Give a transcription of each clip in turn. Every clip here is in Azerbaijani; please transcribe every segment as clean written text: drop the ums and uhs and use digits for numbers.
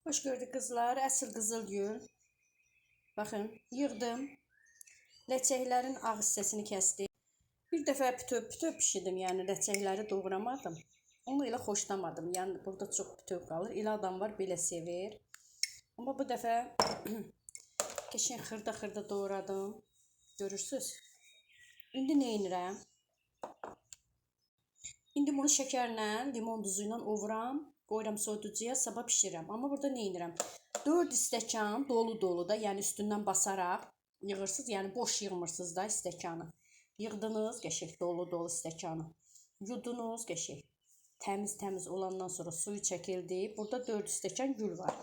Hoş gördük kızlar. Əsl qızıl gül. Baxın, yığdım. Ləçəklərin ağ hissəsini kəsdim. Bir dəfə bütöv bişirdim, yəni ləçəkləri doğramadım. Onu elə xoşlamadım. Yəni burada çox bütöv qalır. Elə adam var, belə sevir. Amma bu dəfə qəşəng xırda doğradım. Görürsüz? İndi nə edirəm? İndi bunu şəkərlə, limon duzu ilə ovuram. Qoyuram soyuducuya, sabah bişirirəm. Amma burada nə edirəm? 4 stəkan dolu da, yəni üstündən basaraq yığırsınız. Yəni boş yığmırsınız da stəkanı. Yığdınız qəşəng dolu stəkanı. Yudunuz qəşəng. Təmiz olandan sonra suyu çəkildi. Burada 4 stəkan gül var.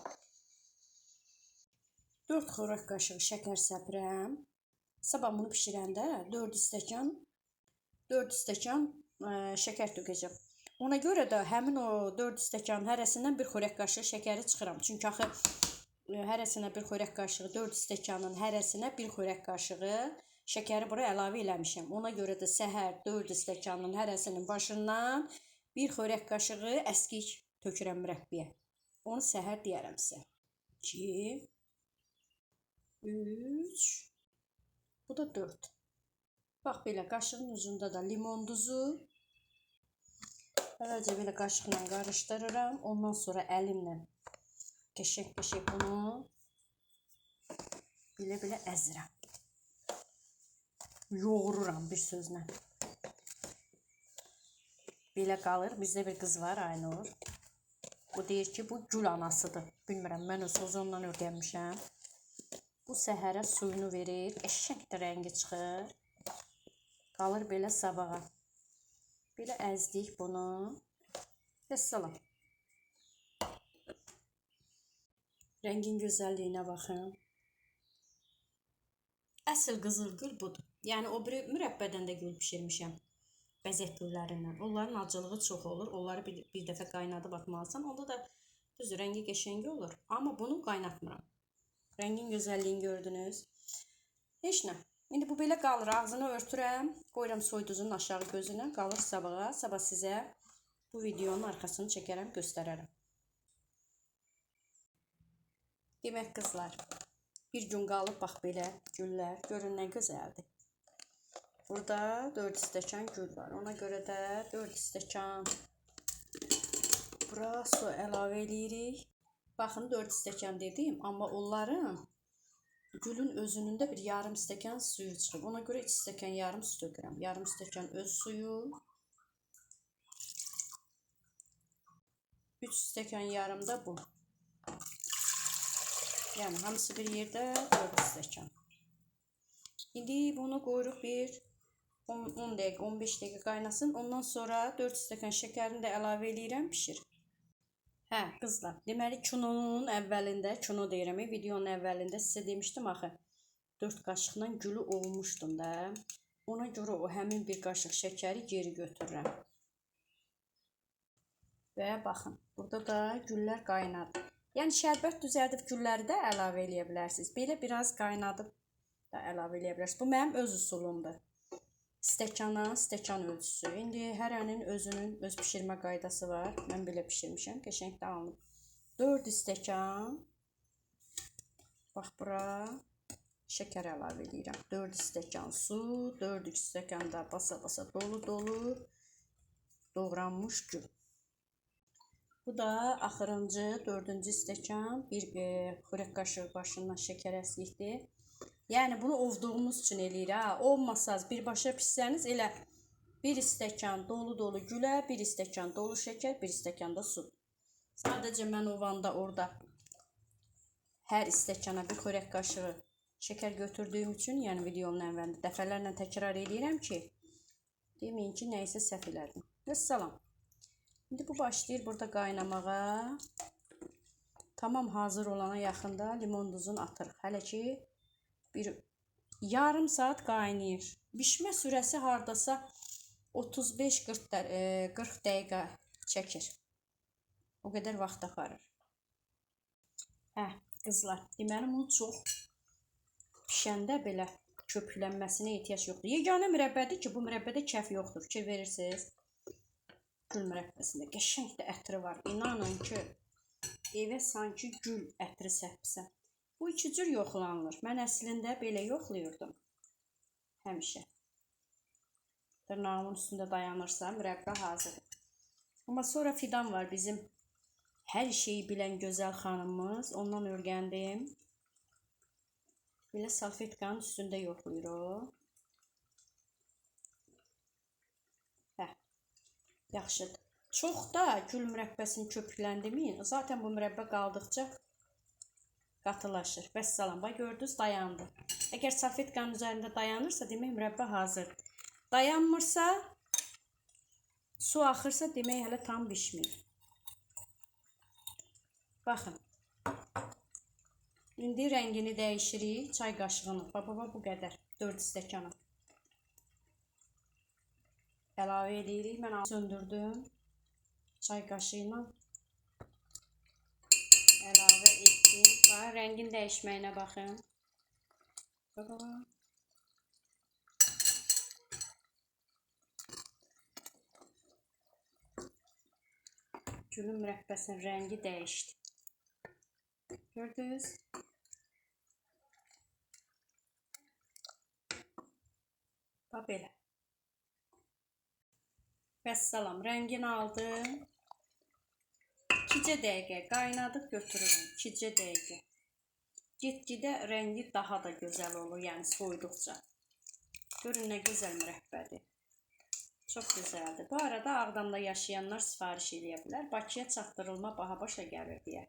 4 xörək qaşığı şəkər səpirəm. Sabah bunu bişirəndə 4 stəkan şəkər tökəcəm. Ona görə də həmin o 4 stəkanın hərəsindən bir xörək qaşığı şəkəri çıxıram. Çünki axı hərəsinə bir xörək qaşığı, 4 stəkanın hərəsinə bir xörək qaşığı şəkəri bura əlavə eləmişəm. Ona görə də səhər 4 stəkanın hərəsinin başından bir xörək qaşığı əskik tökürəm mürəbbiyə. Onu səhər deyərəm sizə. 2 3 Bu da 4. Bax belə qaşığın ucunda da limon duzu. Əvvəlcə belə qaşıqla qarışdırıram. Ondan sonra əlimlə qəşəng bunu belə əzirəm. Yoğururam bir sözlə. Belə qalır. Bizdə bir qız var, Aynur. O deyir ki, bu gül anasıdır. Bilmirəm, mən öz ondan öyrənmişəm. Bu səhərə suyunu verir. Qəşəng də rəngi çıxır. Qalır belə sabağa. Belə əzdik bunu. Vəssalam. Rəngin gözəlliyinə baxın. Əsl qızıl gül budur. Yəni o biri mürəbbədən də gül bişirmişəm. Bəzək güllərindən. Onların acılığı çox olur. Onları bir dəfə qaynadıb atmalısan. Onda da düz rəngi qəşəngi olur. Amma bunu qaynatmıram. Rəngin gözəlliyini gördünüz. Heç nə. İndi bu belə qalır. Ağzını örtürəm. Qoyuram soyuducunun aşağı gözünə. Qalır sabağa. Sabah sizə bu videonun arxasını çəkərəm, göstərərəm. Demək qızlar, bir gün qalıb bax belə güllər. Görün nə gözəldir. Burada 4 stəkan gül var. Ona görə də 4 stəkan bura su əlavə edirik. Baxın 4 stəkan dedim, amma onların gülün özünün də bir yarım stəkan suyu çıxıb. Ona görə 2 stəkan yarım su tökürəm. Yarım stəkan öz suyu. 3 stəkan yarım da bu. Yəni hamısı bir yerdə 4 stəkan. İndi bunu qoyuruq bir 10 dəqiqə, 15 dəqiqə qaynasın. Ondan sonra 4 stəkan şəkərini də əlavə edirəm, pişir. Hə, qızlar, deməli kinonun əvvəlində, kino deyirəm, videonun əvvəlində sizə demişdim axı, 4 qaşıqla gülü ovmuşdum da. Ona görə o həmin bir qaşıq şəkəri geri götürürəm. Və baxın, burada da güllər qaynadı. Yəni şərbət düzəldib gülləri də əlavə eləyə bilərsiniz. Belə biraz qaynadıb da əlavə eləyə bilərsiniz. Bu mənim öz üsulumdur. Stəkana, stəkan ölçüsü. İndi hərənin özünün öz pişirmə qaydası var. Mən belə pişirmişəm. Qəşəng də alınıb. 4 stəkan. Bax bura. Şəkər əlavə edirəm. 4 stəkan su. 4 stəkan da basa dolu doğranmış gül. Bu da axırıncı 4-cü stəkan. Bir xörək qaşığı başından şəkər əskikdir. Yəni bunu ovduğumuz üçün eləyir. Olmasaz birbaşa pişsəniz elə 1 stəkan dolu gülə, 1 stəkan dolu şəkər, 1 stəkan da su. Sadəcə mən ovanda orada hər stəkana bir xörək qaşığı şəkər götürdüyüm üçün, yəni videonun əvvəlində dəfələrlə təkrar edirəm ki, deməyin ki, nəyisə səhv elədim. Vəssalam. İndi bu başlayır burada qaynamağa. Tamam hazır olana yaxında limon duzunu atırıq. Hələ ki bir yarım saat qaynayır. Bişmə sürəsi hardasa 35-40 dəqiqə çəkir. O qədər vaxt aparır. Hə, qızlar, deməli bunu çox pişəndə belə köpüklənməsinə ehtiyac yoxdur. Yeganə mürəbbədir ki, bu mürəbbədə kəf yoxdur. Fikir verirsiniz. Gül mürəbbəsində qəşəng də ətri var. İnanın ki, evə sanki gül ətri səpsən. Bu iki cür yoxlanılır. Mən əslində belə yoxlayırdım. Həmişə. Dırnağımın üstündə dayanırsa mürəbbə hazırdır. Amma sonra Fidan var bizim hər şeyi bilən gözəl xanımımız. Ondan öyrəndim. Belə salfetkanın üstündə yoxlayır o. Yaxşıdır. Çox da gül mürəbbəsini köpükləndirməyin. Zaten bu mürəbbə qaldıqca qatılaşır. Vəssalam. Bax gördünüz, dayandı. Əgər salfetkanın üzərində dayanırsa, demək mürəbbə hazırdır. Dayanmırsa, su axırsa, demək hələ tam bişmir. Baxın. İndi rəngini dəyişirik. Çay qaşığını. Baba bu qədər. 4 stəkana. Əlavə edirik. Mən söndürdüm. Çay qaşığı ilə əlavə etdim. Bax, rəngin dəyişməyinə baxın. Baba. Gülün mürəbbəsinin rəngi dəyişdi. Gördünüz? Bax belə. Vəssalam, rəngini aldım. 2 dəqiqə qaynadıb götürürüm. 2 dəqiqə. Get-gedə rəngi daha da gözəl olur, yəni soyduqca. Görün nə gözəl mürəbbədir. Çox gözəldir. Bu arada Ağdamda yaşayanlar sifariş edə bilər. Bakıya çatdırılma baha başa gəlir deyə.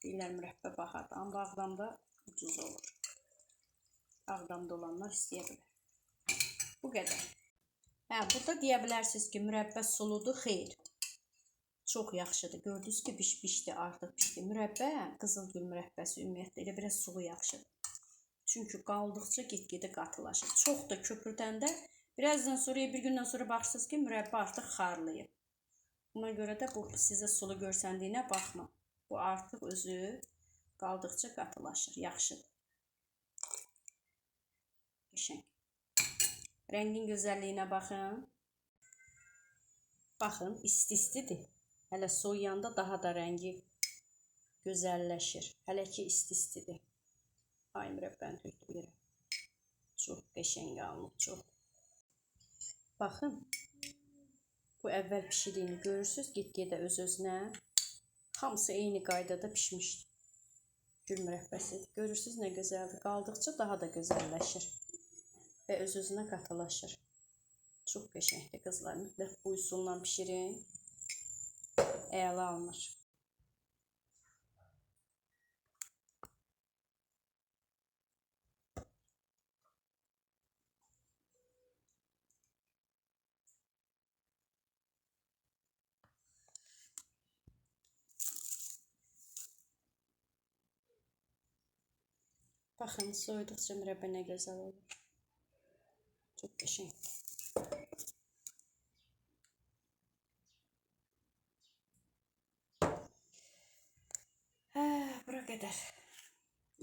Deyirlər mürəbbə bahadır. Amma Ağdamda ucuz olur. Ağdamda olanlar istəyə bilər. Bu qədər. Burada deyə bilərsiniz ki, mürəbbə suludur. Xeyr. Çox yaxşıdır. Gördünüz ki, pişdi, artıq pişdi. Mürəbbə, qızılgül mürəbbəsi ümumiyyətlə elə biraz suyu yaxşıdır. Çünki qaldıqca get-gedə qatılaşır. Çox da köpürdəndə birazdan sonra, bir gündən sonra baxırsınız ki, mürəbbə artıq xarlayıb. Buna görə də bu sizə sulu görsəndiyinə baxma. Bu artıq özü qaldıqca qatılaşır. Yaxşıdır. Qəşəng. Rəngin gözəlliyinə baxın. Baxın, isti-istidir. Hələ soyuyanda daha da rəngi gözəlləşir. Hələ ki, isti-istidir. Ay mürəbbəni tökdürəm. Çox qəşəng alınıb, çox. Baxın, bu əvvəl pişirdiyini görürsünüz, get-gedə öz-özünə. Hamısı eyni qaydada pişmişdir. Gül mürəbbəsi. Görürsünüz nə gözəldir. Qaldıqca daha da gözəlləşir. Və öz-özünə qatılaşır. Çox qəşəngdir qızlar. Mütləq bu üsulla pişirin. Əla alınır. Baxın, soyuduqca mürəbbə nə gözəl olur. Çox qəşəngdir. Bura qədər.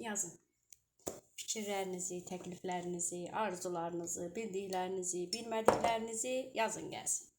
Yazın. Fikirlərinizi, təkliflərinizi, arzularınızı, bildiklərinizi, bilmədiklərinizi yazın gəlsin.